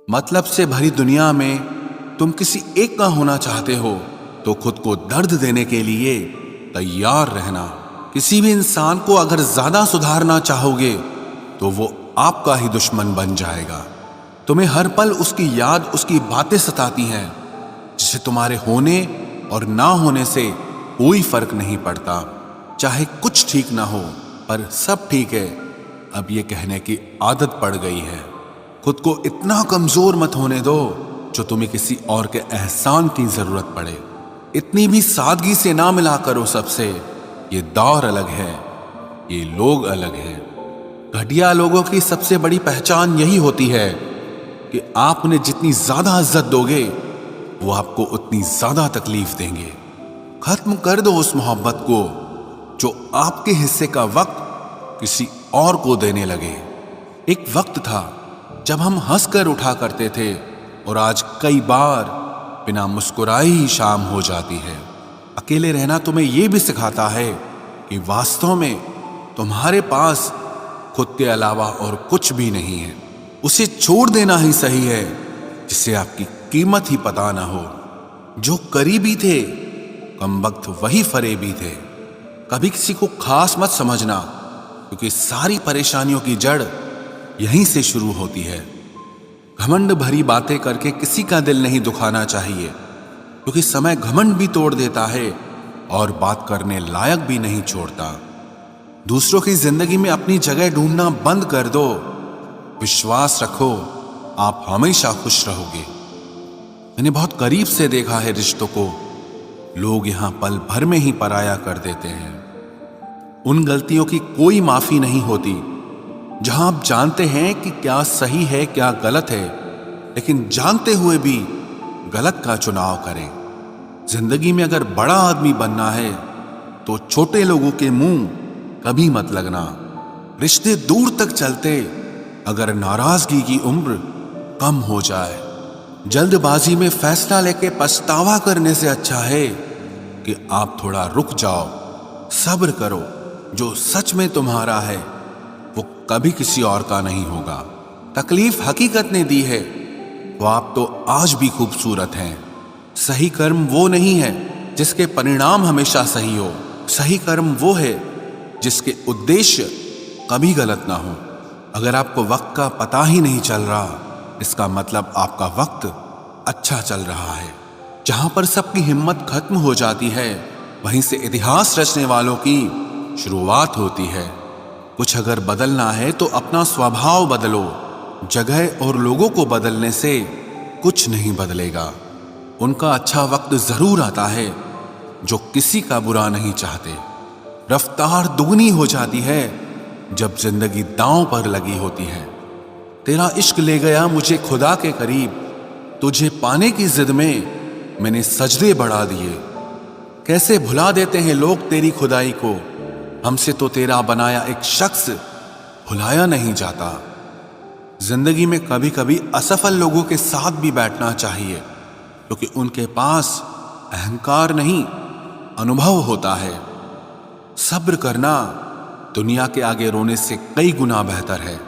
मतलब से भरी दुनिया में तुम किसी एक का होना चाहते हो तो खुद को दर्द देने के लिए तैयार रहना। किसी भी इंसान को अगर ज्यादा सुधारना चाहोगे तो वो आपका ही दुश्मन बन जाएगा। तुम्हें हर पल उसकी याद, उसकी बातें सताती हैं, जिसे तुम्हारे होने और ना होने से कोई फर्क नहीं पड़ता। चाहे कुछ ठीक ना हो पर सब ठीक है, अब ये कहने की आदत पड़ गई है। खुद को इतना कमजोर मत होने दो जो तुम्हें किसी और के एहसान की जरूरत पड़े। इतनी भी सादगी से ना मिला करो सबसे। ये दौर अलग है, ये लोग अलग हैं। घटिया लोगों की सबसे बड़ी पहचान यही होती है कि आप उन्हें जितनी ज्यादा इज्जत दोगे वो आपको उतनी ज्यादा तकलीफ देंगे। खत्म कर दो उस मोहब्बत को जो आपके हिस्से का वक्त किसी और को देने लगे। एक वक्त था जब हम हंसकर उठा करते थे और आज कई बार बिना मुस्कुराए ही शाम हो जाती है। अकेले रहना तुम्हें यह भी सिखाता है कि वास्तव में तुम्हारे पास खुद के अलावा और कुछ भी नहीं है। उसे छोड़ देना ही सही है जिससे आपकी कीमत ही पता ना हो। जो करीबी थे कमबख्त वही फरेबी थे। कभी किसी को खास मत समझना, क्योंकि सारी परेशानियों की जड़ यहीं से शुरू होती है। घमंड भरी बातें करके किसी का दिल नहीं दुखाना चाहिए, क्योंकि समय घमंड भी तोड़ देता है और बात करने लायक भी नहीं छोड़ता। दूसरों की जिंदगी में अपनी जगह ढूंढना बंद कर दो। विश्वास रखो, आप हमेशा खुश रहोगे। मैंने बहुत करीब से देखा है रिश्तों को, लोग यहां पल भर में ही पराया कर देते हैं। उन गलतियों की कोई माफी नहीं होती जहां आप जानते हैं कि क्या सही है क्या गलत है, लेकिन जानते हुए भी गलत का चुनाव करें। जिंदगी में अगर बड़ा आदमी बनना है तो छोटे लोगों के मुंह कभी मत लगना। रिश्ते दूर तक चलते अगर नाराजगी की उम्र कम हो जाए। जल्दबाजी में फैसला लेके पछतावा करने से अच्छा है कि आप थोड़ा रुक जाओ, सब्र करो। जो सच में तुम्हारा है वो कभी किसी और का नहीं होगा। तकलीफ हकीकत ने दी है, वो आप तो आज भी खूबसूरत हैं। सही कर्म वो नहीं है जिसके परिणाम हमेशा सही हो। सही कर्म वो है जिसके उद्देश्य कभी गलत ना हो। अगर आपको वक्त का पता ही नहीं चल रहा, इसका मतलब आपका वक्त अच्छा चल रहा है। जहां पर सबकी हिम्मत खत्म हो जाती है, वहीं से इतिहास रचने वालों की शुरुआत होती है। कुछ अगर बदलना है तो अपना स्वभाव बदलो। जगह और लोगों को बदलने से कुछ नहीं बदलेगा। उनका अच्छा वक्त जरूर आता है जो किसी का बुरा नहीं चाहते। रफ्तार दुगनी हो जाती है जब जिंदगी दांव पर लगी होती है। तेरा इश्क ले गया मुझे खुदा के करीब, तुझे पाने की जिद में मैंने सजदे बढ़ा दिए। कैसे भुला देते हैं लोग तेरी खुदाई को, हमसे तो तेरा बनाया एक शख्स भुलाया नहीं जाता। जिंदगी में कभी कभी असफल लोगों के साथ भी बैठना चाहिए, क्योंकि उनके पास अहंकार नहीं अनुभव होता है। सब्र करना दुनिया के आगे रोने से कई गुना बेहतर है।